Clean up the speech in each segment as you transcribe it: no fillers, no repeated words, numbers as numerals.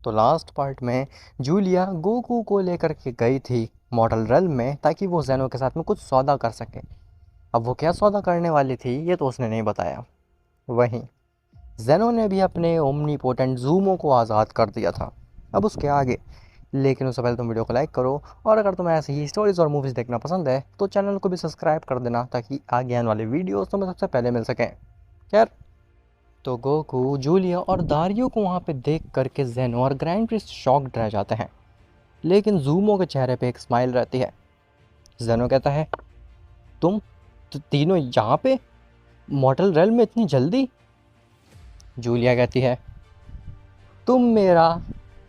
तो last part में Julia Goku को लेकर के गई थी मॉडल रेल में ताकि वो जेनो के साथ में कुछ सौदा कर सके। अब वो क्या सौदा करने वाली थी ये तो उसने नहीं बताया। वहीं जेनो ने भी अपने ओमनीपोटेंट जूमो को आज़ाद कर दिया था। अब उसके आगे, लेकिन उससे पहले तुम वीडियो को लाइक करो, और अगर तुम्हें ऐसी ही स्टोरीज़ और मूवीज़ देखना पसंद है तो चैनल को भी सब्सक्राइब कर देना ताकि आगे आने वाले वीडियोस तुम्हें सबसे पहले मिल सकें। खैर, तो गोकू, जूलिया और दारियो को वहाँ पे देख करके जेनो और ग्रैंड प्रिस्ट शॉक्ड रह जाते हैं, लेकिन जूमो के चेहरे पे एक स्माइल रहती है। जेनो कहता है, तुम तीनों यहाँ पे मॉर्टल रेल में इतनी जल्दी? जूलिया कहती है, तुम मेरा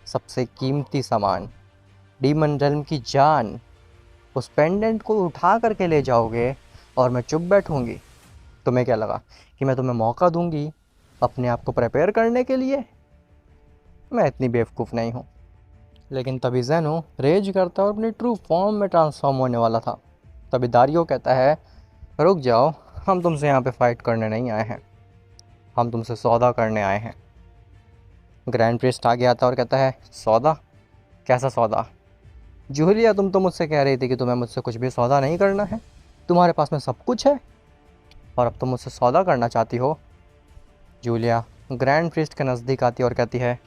सबसे कीमती सामान, डीमन रेल्म की जान, उस पेंडेंट को उठा करके ले जाओगे और मैं चुप बैठूंगी? तुम्हें क्या लगा कि मैं तुम्हें मौका दूंगी अपने आप को प्रिपेयर करने के लिए? मैं इतनी बेवकूफ़ नहीं हूँ। लेकिन तभी जेनो रेज करता है और अपनी ट्रू फॉर्म में ट्रांसफॉर्म होने वाला था। तभी दारियो कहता है, रुक जाओ, हम तुमसे यहाँ पे फाइट करने नहीं आए हैं, हम तुमसे सौदा करने आए हैं। ग्रैंड प्रिस्ट आगे आता है और कहता है, सौदा? कैसा सौदा? जूलिया, तुम तो मुझसे कह रही थी कि तुम्हें मुझसे कुछ भी सौदा नहीं करना है, तुम्हारे पास में सब कुछ है, और अब तुम मुझसे सौदा करना चाहती हो? जूलिया ग्रैंड प्रिस्ट के नज़दीक आती है और कहती है,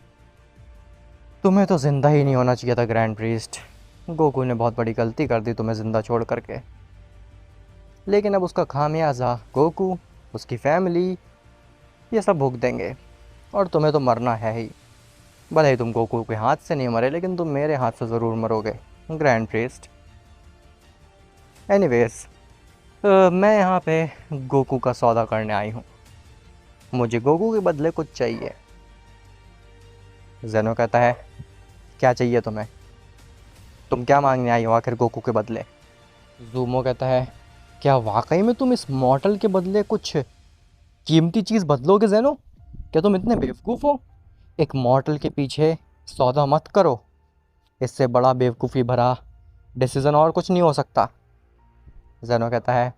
तुम्हें तो ज़िंदा ही नहीं होना चाहिए था ग्रैंड प्रीस्ट। गोकू ने बहुत बड़ी गलती कर दी तुम्हें ज़िंदा छोड़ करके, लेकिन अब उसका खामियाजा गोकू, उसकी फैमिली, ये सब भुगत देंगे, और तुम्हें तो मरना है ही। भले ही तुम गोकू के हाथ से नहीं मरे, लेकिन तुम मेरे हाथ से ज़रूर मरोगे ग्रैंड प्रीस्ट। एनीवेज, मैं यहाँ पे गोकू का सौदा करने आई हूँ, मुझे गोकू के बदले कुछ चाहिए। जेनो कहता है, क्या चाहिए तुम्हें? तुम क्या मांगने आई हो आखिर गोकू के बदले? जूमो कहता है, क्या वाकई में तुम इस मॉर्टल के बदले कुछ कीमती चीज़ बदलोगे जेनो? क्या तुम इतने बेवकूफ़ हो? एक मॉर्टल के पीछे सौदा मत करो, इससे बड़ा बेवकूफ़ी भरा डिसीज़न और कुछ नहीं हो सकता। जेनो कहता है,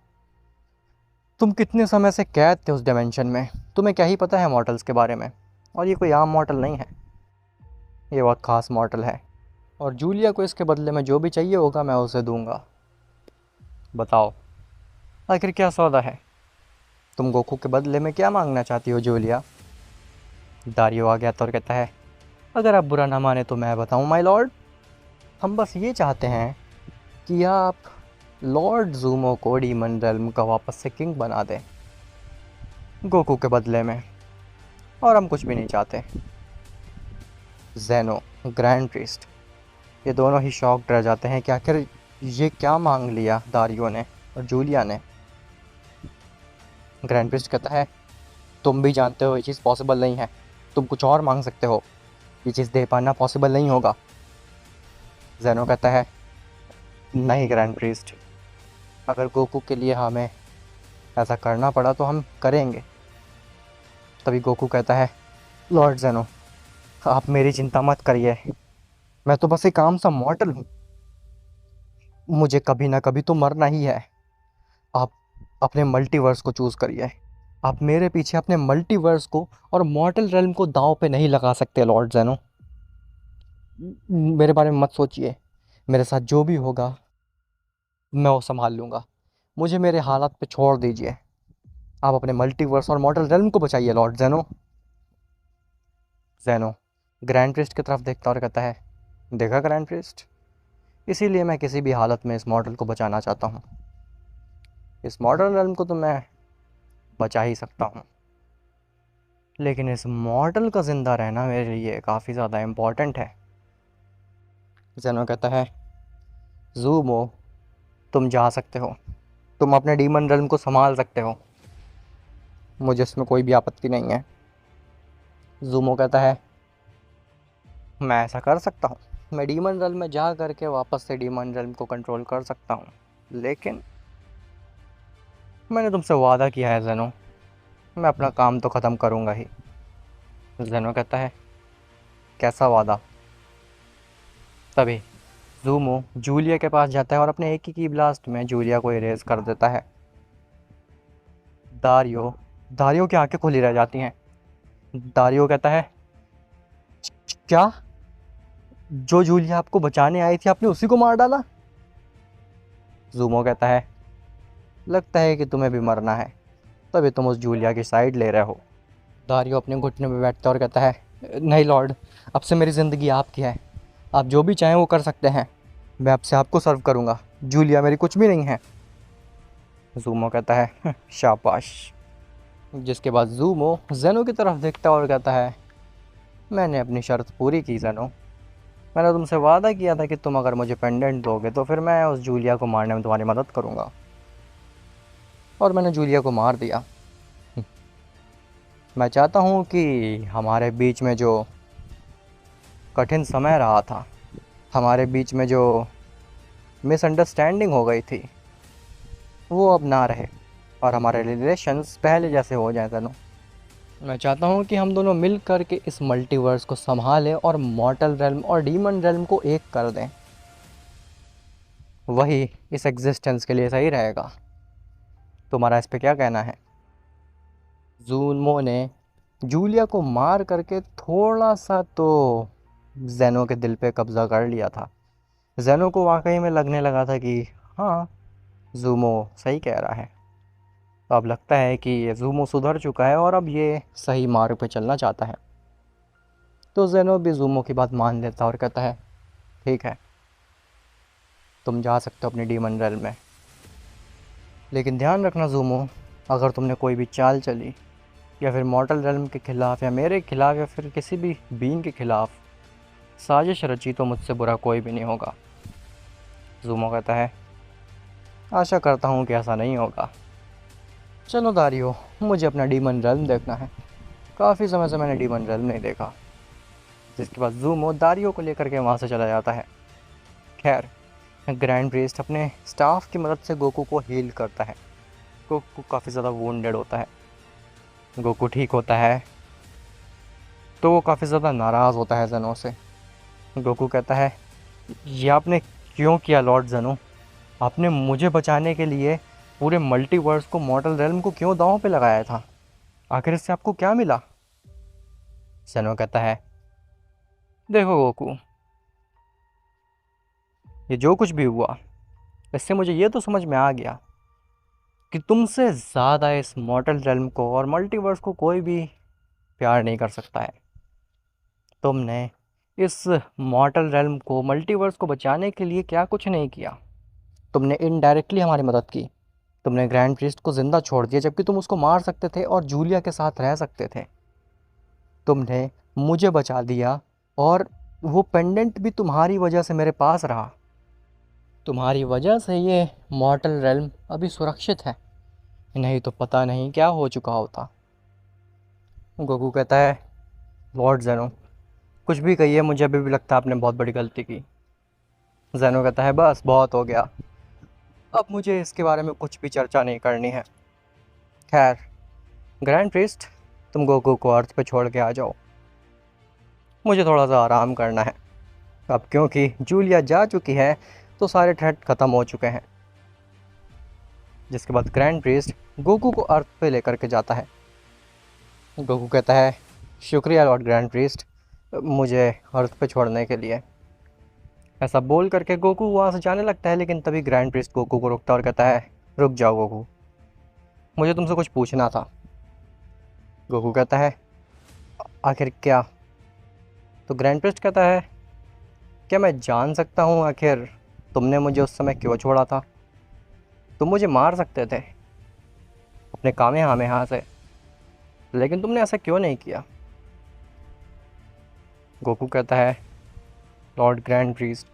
तुम कितने समय से कैद थे उस डायमेंशन में, तुम्हें क्या ही पता है मॉर्टल्स के बारे में? और ये कोई आम मॉर्टल नहीं है, ये बहुत ख़ास मॉर्टल है, और जूलिया को इसके बदले में जो भी चाहिए होगा मैं उसे दूंगा। बताओ, आखिर क्या सौदा है? तुम गोकू के बदले में क्या मांगना चाहती हो जूलिया? दारियो आ गया तो और कहता है, अगर आप बुरा ना माने तो मैं बताऊं माय लॉर्ड, हम बस ये चाहते हैं कि आप लॉर्ड जूमो को डीमन रेल्म का वापस से किंग बना दें गोकू के बदले में, और हम कुछ भी नहीं चाहते। जेनो, ग्रैंड प्रीस्ट, ये दोनों ही शॉक्ड रह जाते हैं कि आखिर ये क्या मांग लिया दारियो ने और जूलिया ने। ग्रैंड प्रीस्ट कहता है, तुम भी जानते हो ये चीज़ पॉसिबल नहीं है, तुम कुछ और मांग सकते हो, ये चीज़ दे पाना पॉसिबल नहीं होगा। जेनो कहता है, नहीं ग्रैंड प्रीस्ट, अगर गोकू के लिए हमें ऐसा करना पड़ा तो हम करेंगे। तभी गोकू कहता है, लॉर्ड जेनो, आप मेरी चिंता मत करिए, मैं तो बस एक आम सा मॉर्टल हूँ, मुझे कभी ना कभी तो मरना ही है। आप अपने मल्टीवर्स को चूज़ करिए, आप मेरे पीछे अपने मल्टीवर्स को और मॉर्टल रेल्म को दांव पे नहीं लगा सकते लॉर्ड जेनो। मेरे बारे में मत सोचिए, मेरे साथ जो भी होगा मैं वो संभाल लूँगा, मुझे मेरे हालात पे छोड़ दीजिए। आप अपने मल्टीवर्स और मॉर्टल रेल्म को बचाइए लॉर्ड जेनो। जेनो ग्रैंड प्रिस्ट की तरफ देखता और कहता है, देखा ग्रैंड प्रिस्ट, इसीलिए मैं किसी भी हालत में इस मॉडल को बचाना चाहता हूँ। इस मॉडल रेल्म को तो मैं बचा ही सकता हूँ, लेकिन इस मॉडल का ज़िंदा रहना मेरे लिए काफ़ी ज़्यादा इम्पॉर्टेंट है। जेनो कहता है, ज़ूमो, तुम जा सकते हो, तुम अपने डीमन रेल्म को संभाल सकते हो, मुझे इसमें कोई भी आपत्ति नहीं है। ज़ूमो कहता है, मैं ऐसा कर सकता हूँ, मैं डीमन रेल्म में जा करके वापस से डीमन रेल्म को कंट्रोल कर सकता हूँ, लेकिन मैंने तुमसे वादा किया है जेनो, मैं अपना काम तो ख़त्म करूँगा ही। जेनो कहता है, कैसा वादा? तभी जूमो जूलिया के पास जाता है और अपने एक ही की ब्लास्ट में जूलिया को इरेज कर देता है। दारियो दारियो की आंखें खुली रह जाती हैं। दारियो कहता है, क्या? जो जूलिया आपको बचाने आई थी आपने उसी को मार डाला। जूमो कहता है लगता है कि तुम्हें भी मरना है, तभी तुम उस जूलिया की साइड ले रहे हो। दारियो अपने घुटने में बैठता और कहता है नहीं लॉर्ड, अब से मेरी ज़िंदगी आपकी है, आप जो भी चाहें वो कर सकते हैं, मैं आपसे आपको सर्व करूँगा, जूलिया मेरी कुछ भी नहीं है। जूमो कहता है शाबाश। जिसके बाद जूमो जेनो की तरफ देखता है और कहता है मैंने अपनी शर्त पूरी की जेनो, मैंने तुमसे वादा किया था कि तुम अगर मुझे पेंडेंट दोगे तो फिर मैं उस जूलिया को मारने में तुम्हारी मदद करूँगा, और मैंने जूलिया को मार दिया। मैं चाहता हूँ कि हमारे बीच में जो कठिन समय रहा था, हमारे बीच में जो मिसअंडरस्टैंडिंग हो गई थी, वो अब ना रहे और हमारे रिलेशंस पहले जैसे हो जाए जेनो। मैं चाहता हूँ कि हम दोनों मिल कर के इस मल्टीवर्स को संभालें और मॉर्टल रेल्म और डीमन रेल्म को एक कर दें, वही इस एग्जिस्टेंस के लिए सही रहेगा। तुम्हारा इस पे क्या कहना है? जूनमो ने जूलिया को मार करके थोड़ा सा तो जेनो के दिल पे कब्ज़ा कर लिया था। जेनो को वाकई में लगने लगा था कि हाँ, जूमो सही कह रहा है। तो अब लगता है कि ये जूमो सुधर चुका है और अब ये सही मार्ग पे चलना चाहता है। तो जेनो भी जूमो की बात मान लेता और कहता है ठीक है, तुम जा सकते हो अपनी डीमन रेल्म में, लेकिन ध्यान रखना जूमो, अगर तुमने कोई भी चाल चली या फिर मॉर्टल रेल्म के ख़िलाफ़ या मेरे ख़िलाफ़ या फिर किसी भी बीइंग के ख़िलाफ़ साजिश रची तो मुझसे बुरा कोई भी नहीं होगा। जूमो कहता है आशा करता हूँ कि ऐसा नहीं होगा। चलो दारियो, मुझे अपना डीमन रेल्म देखना है, काफ़ी समय से मैंने डीमन रेल्म नहीं देखा। जिसके बाद जूमो दारियो को लेकर के वहाँ से चला जाता है। खैर, ग्रैंड प्रीस्ट अपने स्टाफ की मदद से गोकू को हील करता है। गोकू काफ़ी ज़्यादा वुंडेड होता है। गोकू ठीक होता है तो वो काफ़ी ज़्यादा नाराज़ होता है जेनो से। गोकू कहता है ये आपने क्यों किया लॉर्ड जेनो, आपने मुझे बचाने के लिए पूरे मल्टीवर्स को मॉर्टल रेल्म को क्यों दांव पे लगाया था, आखिर इससे आपको क्या मिला? जेनो कहता है देखो गोकू, ये जो कुछ भी हुआ इससे मुझे ये तो समझ में आ गया कि तुमसे ज़्यादा इस मॉर्टल रेल्म को और मल्टीवर्स को कोई भी प्यार नहीं कर सकता है। तुमने इस मॉर्टल रेल्म को मल्टीवर्स को बचाने के लिए क्या कुछ नहीं किया, तुमने इनडायरेक्टली हमारी मदद की। तुमने ग्रैंड प्रीस्ट को ज़िंदा छोड़ दिया जबकि तुम उसको मार सकते थे और जूलिया के साथ रह सकते थे। तुमने मुझे बचा दिया और वो पेंडेंट भी तुम्हारी वजह से मेरे पास रहा। तुम्हारी वजह से ये मॉर्टल रेल्म अभी सुरक्षित है, नहीं तो पता नहीं क्या हो चुका होता। गोकू कहता है लॉर्ड जेनो, कुछ भी कहिए, मुझे अभी भी लगता है आपने बहुत बड़ी गलती की। जेनो कहता है बस बहुत हो गया, अब मुझे इसके बारे में कुछ भी चर्चा नहीं करनी है। खैर ग्रैंड प्रीस्ट, तुम गोकू को अर्थ पे छोड़ के आ जाओ, मुझे थोड़ा सा आराम करना है। अब क्योंकि जूलिया जा चुकी है तो सारे थ्रेट ख़त्म हो चुके हैं। जिसके बाद ग्रैंड प्रीस्ट गोकू को अर्थ पे लेकर के जाता है। गोकू कहता है शुक्रिया लॉर्ड ग्रैंड प्रीस्ट, मुझे अर्थ पे छोड़ने के लिए। ऐसा बोल करके गोकू वहाँ से जाने लगता है, लेकिन तभी ग्रैंड प्रीस्ट गोकू को रोकता और कहता है रुक जाओ गोकू, मुझे तुमसे कुछ पूछना था। गोकू कहता है आखिर क्या? तो ग्रैंड प्रीस्ट कहता है क्या मैं जान सकता हूँ आखिर तुमने मुझे उस समय क्यों छोड़ा था? तुम मुझे मार सकते थे अपने कामेहामेहा से, लेकिन तुमने ऐसा क्यों नहीं किया? गोकू कहता है लॉर्ड ग्रैंड प्रीस्ट,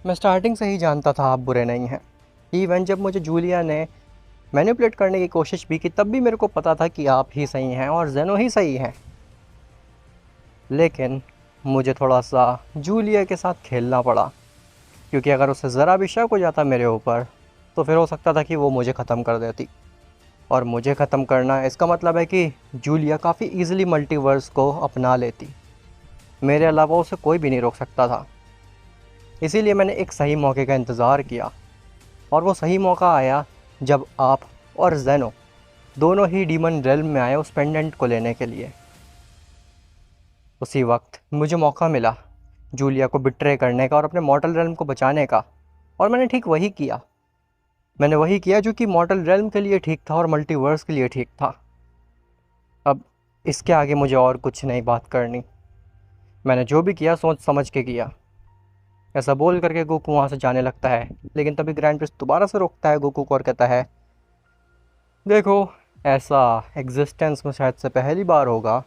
मैं स्टार्टिंग से ही जानता था आप बुरे नहीं हैं। इवन जब मुझे जूलिया ने मैनिपुलेट करने की कोशिश भी की तब भी मेरे को पता था कि आप ही सही हैं और जेनो ही सही है, लेकिन मुझे थोड़ा सा जूलिया के साथ खेलना पड़ा, क्योंकि अगर उसे ज़रा भी शक हो जाता मेरे ऊपर तो फिर हो सकता था कि वो मुझे ख़त्म कर देती, और मुझे ख़त्म करना इसका मतलब है कि जूलिया काफ़ी ईजिली मल्टीवर्स को अपना लेती, मेरे अलावा उसे कोई भी नहीं रोक सकता था। इसीलिए मैंने एक सही मौके का इंतज़ार किया, और वो सही मौका आया जब आप और जेनो दोनों ही डीमन रेल्म में आए उस पेंडेंट को लेने के लिए। उसी वक्त मुझे मौका मिला जूलिया को बिट्रे करने का और अपने मॉर्टल रेल्म को बचाने का। और मैंने ठीक वही किया। मैंने वही किया जो कि मॉर्टल रेल्म के लिए ठीक था और मल्टीवर्स के लिए ठीक था। अब इसके आगे मुझे और कुछ नहीं बात करनी। मैंने जो भी किया सोच समझ के किया। ऐसा बोल करके गोकू वहाँ से जाने लगता है, लेकिन तभी ग्रैंड प्रिंस दोबारा से रोकता है गोकू को और कहता है, देखो, ऐसा एग्जिस्टेंस में शायद से पहली बार होगा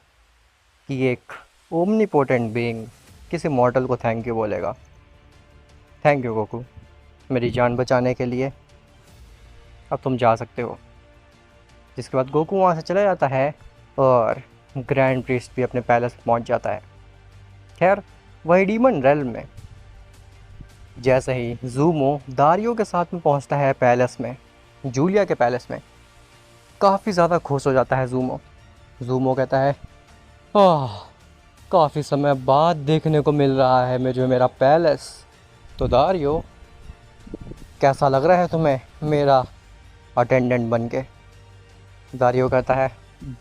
कि एक ओमनीपोटेंट बीइंग किसी मॉर्टल को थैंक यू बोलेगा। थैंक यू गोकू, मेरी जान बचाने के लिए। अब तुम जा सकते हो। जिसके बाद गोकू वहाँ से चला जाता है और ग्रैंड प्रीस्ट भी अपने पैलेस पहुँच जाता है। खैर, वही डीमन रेल्म में जैसे ही ज़ूमो दारियो के साथ में पहुँचता है पैलेस में, जूलिया के पैलेस में, काफ़ी ज़्यादा खुश हो जाता है ज़ूमो। ज़ूमो कहता है, आह, काफ़ी समय बाद देखने को मिल रहा है मुझे मेरा पैलेस। तो दारियो, कैसा लग रहा है तुम्हें मेरा अटेंडेंट बन के? दारियो कहता है,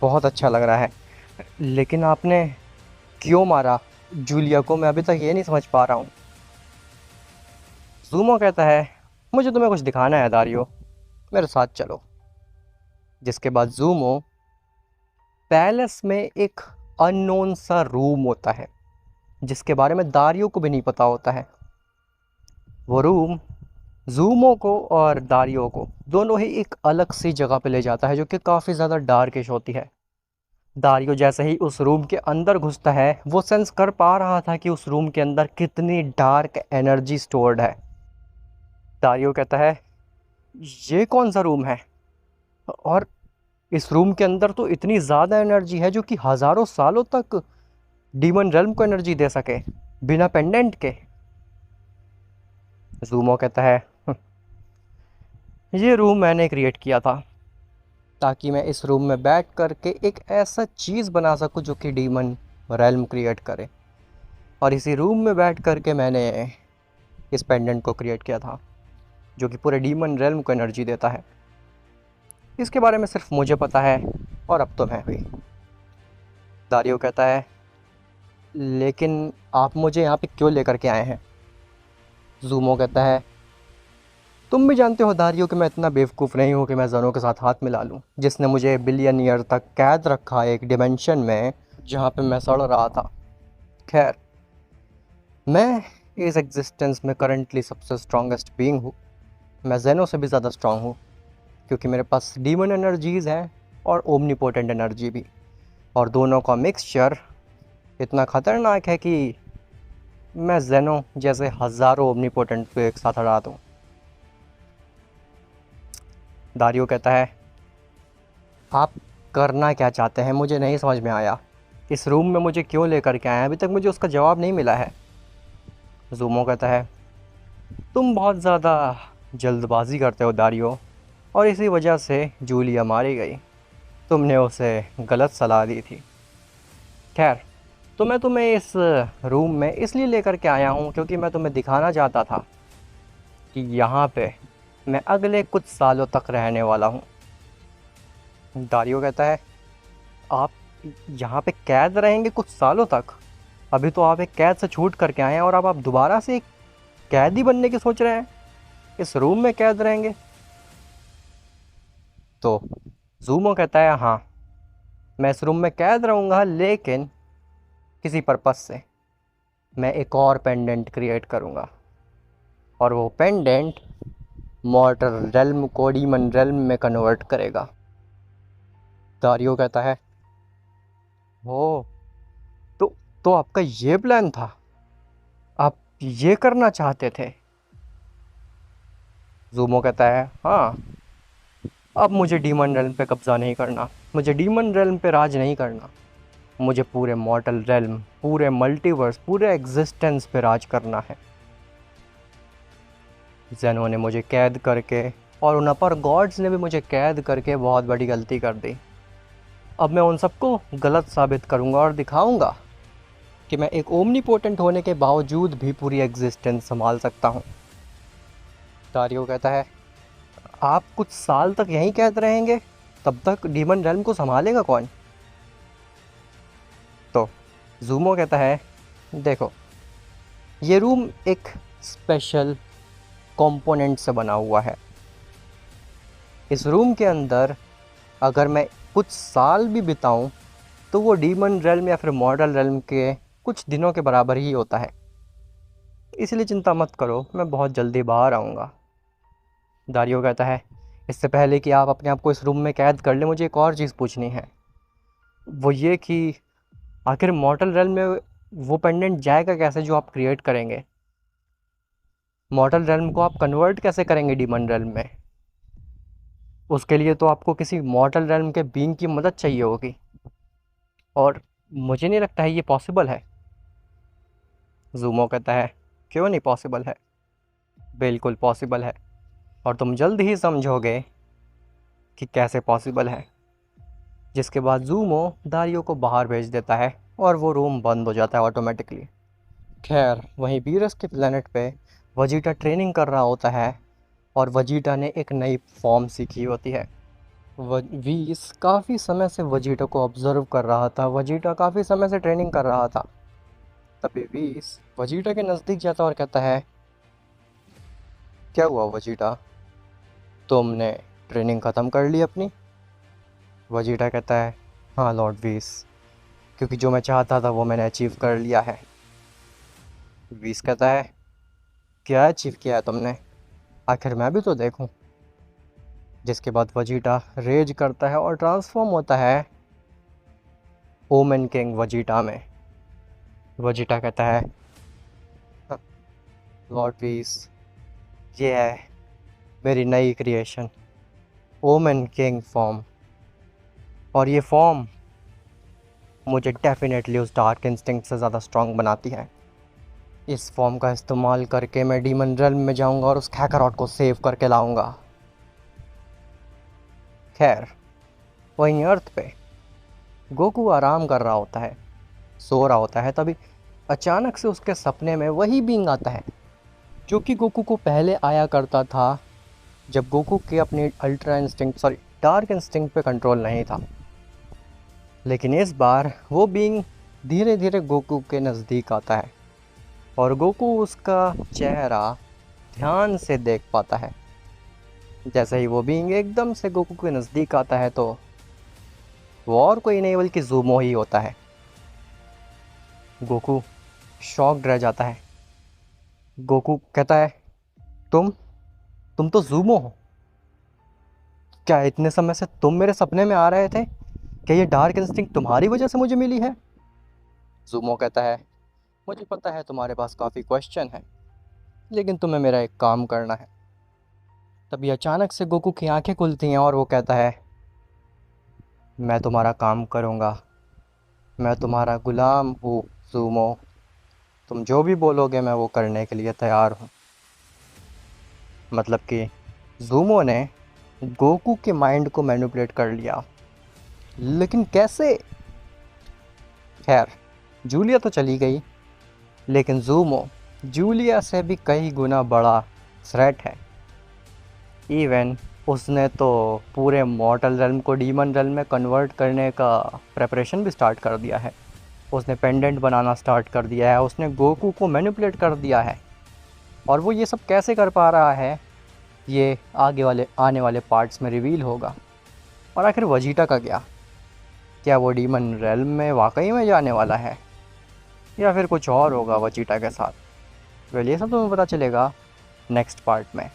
बहुत अच्छा लग रहा है, लेकिन आपने क्यों मारा जूलिया को, मैं अभी तक ये नहीं समझ पा रहा हूँ। ज़ूमो कहता है, मुझे तुम्हें कुछ दिखाना है दारियो, मेरे साथ चलो। जिसके बाद ज़ूमो पैलेस में एक अननोन सा रूम होता है जिसके बारे में दारियो को भी नहीं पता होता है। वो रूम ज़ूमो को और दारियो को दोनों ही एक अलग सी जगह पे ले जाता है जो कि काफ़ी ज़्यादा डार्किश होती है। दारियो जैसे ही उस रूम के अंदर घुसता है वो सेंस कर पा रहा था कि उस रूम के अंदर कितनी डार्क एनर्जी स्टोर्ड है। दारियो कहता है, ये कौन सा रूम है? और इस रूम के अंदर तो इतनी ज़्यादा एनर्जी है जो कि हज़ारों सालों तक डीमन रेल्म को एनर्जी दे सके बिना पेंडेंट के। ज़ूमो कहता है, ये रूम मैंने क्रिएट किया था ताकि मैं इस रूम में बैठ करके एक ऐसा चीज़ बना सकूं जो कि डीमन रेल्म क्रिएट करे। और इसी रूम में बैठ करके मैंने इस पेंडेंट को क्रिएट किया था जो कि पूरे डीमन रेल्म को एनर्जी देता है। इसके बारे में सिर्फ मुझे पता है और अब तो मैं हुई। दारियो कहता है, लेकिन आप मुझे यहाँ पे क्यों लेकर के आए हैं? ज़ूमो कहता है, तुम भी जानते हो दारियो कि मैं इतना बेवकूफ़ नहीं हूँ कि मैं ज़ेनो के साथ हाथ मिला लूँ, जिसने मुझे बिलियन ईयर तक कैद रखा एक डिमेंशन में जहाँ पे मैं सड़ रहा था। खैर, मैं इस एग्जिस्टेंस में करंटली सबसे स्ट्रॉन्गेस्ट बीइंग हूँ। मैं ज़ेनो से भी ज़्यादा स्ट्रॉन्ग हूँ क्योंकि मेरे पास डीमन एनर्जीज़ हैं और ओमनीपोटेंट एनर्जी भी, और दोनों का मिक्सचर इतना ख़तरनाक है कि मैं ज़ेनो जैसे हज़ारों ओमनीपोटेंट को एक साथ हरा दूँ। दारियो कहता है, आप करना क्या चाहते हैं मुझे नहीं समझ में आया। इस रूम में मुझे क्यों लेकर के आए हैं, अभी तक मुझे उसका जवाब नहीं मिला है। ज़ूमो कहता है, तुम बहुत ज़्यादा जल्दबाजी करते हो दारियो, और इसी वजह से जूलिया मारी गई। तुमने उसे गलत सलाह दी थी। खैर, तो मैं तुम्हें इस रूम में इसलिए लेकर के आया हूँ क्योंकि मैं तुम्हें दिखाना चाहता था कि यहाँ पे मैं अगले कुछ सालों तक रहने वाला हूँ। दारियो कहता है, आप यहाँ पे कैद रहेंगे कुछ सालों तक? अभी तो आप एक कैद से छूट करके आए हैं और अब आप दोबारा से एक कैदी बनने की सोच रहे हैं? इस रूम में कैद रहेंगे? तो ज़ूमो कहता है, हाँ, मैं इस रूम में कैद रहूँगा, लेकिन किसी पर्पस से। मैं एक और पेंडेंट क्रिएट करूँगा और वो पेंडेंट मॉर्टल रेल्म को डीमन रेल्म में कन्वर्ट करेगा। दारियो कहता है, ओ, तो आपका ये प्लान था? आप ये करना चाहते थे? ज़ूमो कहता है, हाँ, अब मुझे डीमन रेल्म पे कब्ज़ा नहीं करना, मुझे डीमन रेल्म पे राज नहीं करना, मुझे पूरे मॉर्टल रेल्म, पूरे मल्टीवर्स, पूरे एग्जिस्टेंस पे राज करना है। ज़ेनो ने मुझे कैद करके और उन अपर गॉड्स ने भी मुझे कैद करके बहुत बड़ी गलती कर दी। अब मैं उन सबको गलत साबित करूँगा और दिखाऊँगा कि मैं एक ओमनीपोटेंट होने के बावजूद भी पूरी एग्जिस्टेंस संभाल सकता हूँ। दारियो कहता है, आप कुछ साल तक यहीं कैद रहेंगे? तब तक डीमन रेल्म को संभालेगा कौन? तो ज़ूमो कहता है, देखो, ये रूम एक स्पेशल कंपोनेंट से बना हुआ है। इस रूम के अंदर अगर मैं कुछ साल भी बिताऊं तो वो डीमन रेल्म या फिर मॉर्टल रेल्म के कुछ दिनों के बराबर ही होता है। इसलिए चिंता मत करो, मैं बहुत जल्दी बाहर आऊँगा। दारियो कहता है, इससे पहले कि आप अपने आप को इस रूम में कैद कर लें, मुझे एक और चीज़ पूछनी है। वो ये कि आखिर मॉर्टल रेल्म में वो पेंडेंट जाएगा कैसे जो आप क्रिएट करेंगे? मॉर्टल रेल्म को आप कन्वर्ट कैसे करेंगे डीमन रेल्म में? उसके लिए तो आपको किसी मॉर्टल रेल्म के बीइंग की मदद चाहिए होगी, और मुझे नहीं लगता है ये पॉसिबल है। ज़ूमो कहता है, क्यों नहीं पॉसिबल है? बिल्कुल पॉसिबल है, और तुम जल्द ही समझोगे कि कैसे पॉसिबल है। जिसके बाद ज़ूमो दारियो को बाहर भेज देता है और वो रूम बंद हो जाता है ऑटोमेटिकली। खैर, वहीं बीरस के प्लेनेट पे वजीटा ट्रेनिंग कर रहा होता है, और वजीटा ने एक नई फॉर्म सीखी होती है। वीस काफ़ी समय से वजीटा को ऑब्ज़र्व कर रहा था, वजीटा काफ़ी समय से ट्रेनिंग कर रहा था। तभी वीस वजीटा के नज़दीक जाता और कहता है, क्या हुआ वजीटा, तुमने ट्रेनिंग ख़त्म कर ली अपनी? वजीटा कहता है, हाँ लॉर्ड वीस, क्योंकि जो मैं चाहता था वो मैंने अचीव कर लिया है। वीस कहता है, क्या अचीव किया है तुमने? आखिर मैं भी तो देखूं। जिसके बाद वजीटा रेज करता है और ट्रांसफॉर्म होता है ओमेन किंग वजीटा में। वजीटा कहता है, लॉर्ड वीस, ये है मेरी नई क्रिएशन, ओमेन किंग फॉर्म, और ये फॉर्म मुझे डेफिनेटली उस डार्क इंस्टिंक्ट से ज़्यादा स्ट्रॉन्ग बनाती है। इस फॉर्म का इस्तेमाल करके मैं डीमन रेल्म में जाऊंगा और उस कैकारॉट को सेव करके लाऊंगा। खैर, वहीं अर्थ पे गोकू आराम कर रहा होता है, सो रहा होता है। तभी अचानक से उसके सपने में वही बीइंग आता है जो कि गोकू को पहले आया करता था, जब गोकू के अपने अल्ट्रा इंस्टिंक्ट डार्क इंस्टिंक्ट पे कंट्रोल नहीं था। लेकिन इस बार वो बीइंग धीरे धीरे गोकू के नज़दीक आता है, और गोकू उसका चेहरा ध्यान से देख पाता है। जैसे ही वो बीइंग एकदम से गोकू के नज़दीक आता है तो वो और कोई नहीं बल्कि ज़ूमो ही होता है। गोकू शॉक्ड रह जाता है। गोकू कहता है, तुम तो ज़ूमो हो? क्या इतने समय से तुम मेरे सपने में आ रहे थे? क्या ये डार्क इंस्टिंक्ट तुम्हारी वजह से मुझे मिली है? ज़ूमो कहता है, मुझे पता है तुम्हारे पास काफ़ी क्वेश्चन है, लेकिन तुम्हें मेरा एक काम करना है। तभी अचानक से गोकू की आंखें खुलती हैं और वो कहता है, मैं तुम्हारा काम करूँगा, मैं तुम्हारा गुलाम हूँ ज़ूमो, तुम जो भी बोलोगे मैं वो करने के लिए तैयार हूँ। मतलब कि ज़ूमो ने गोकू के माइंड को मैनिपुलेट कर लिया, लेकिन कैसे? खैर, जूलिया तो चली गई, लेकिन ज़ूमो जूलिया से भी कई गुना बड़ा थ्रेट है। इवन उसने तो पूरे मॉर्टल रेल्म को डीमन रेल्म में कन्वर्ट करने का प्रेपरेशन भी स्टार्ट कर दिया है। उसने पेंडेंट बनाना स्टार्ट कर दिया है, उसने गोकू को मैनिपुलेट कर दिया है। और वो ये सब कैसे कर पा रहा है, ये आने वाले पार्ट्स में रिवील होगा। और आखिर वजीटा का क्या वो डीमन रेल्म में वाकई में जाने वाला है, या फिर कुछ और होगा वजीटा के साथ? वेल, ये सब तुम्हें पता चलेगा नेक्स्ट पार्ट में।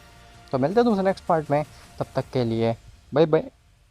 तो मिलते हैं तुमसे नेक्स्ट पार्ट में, तब तक के लिए बाय बाय।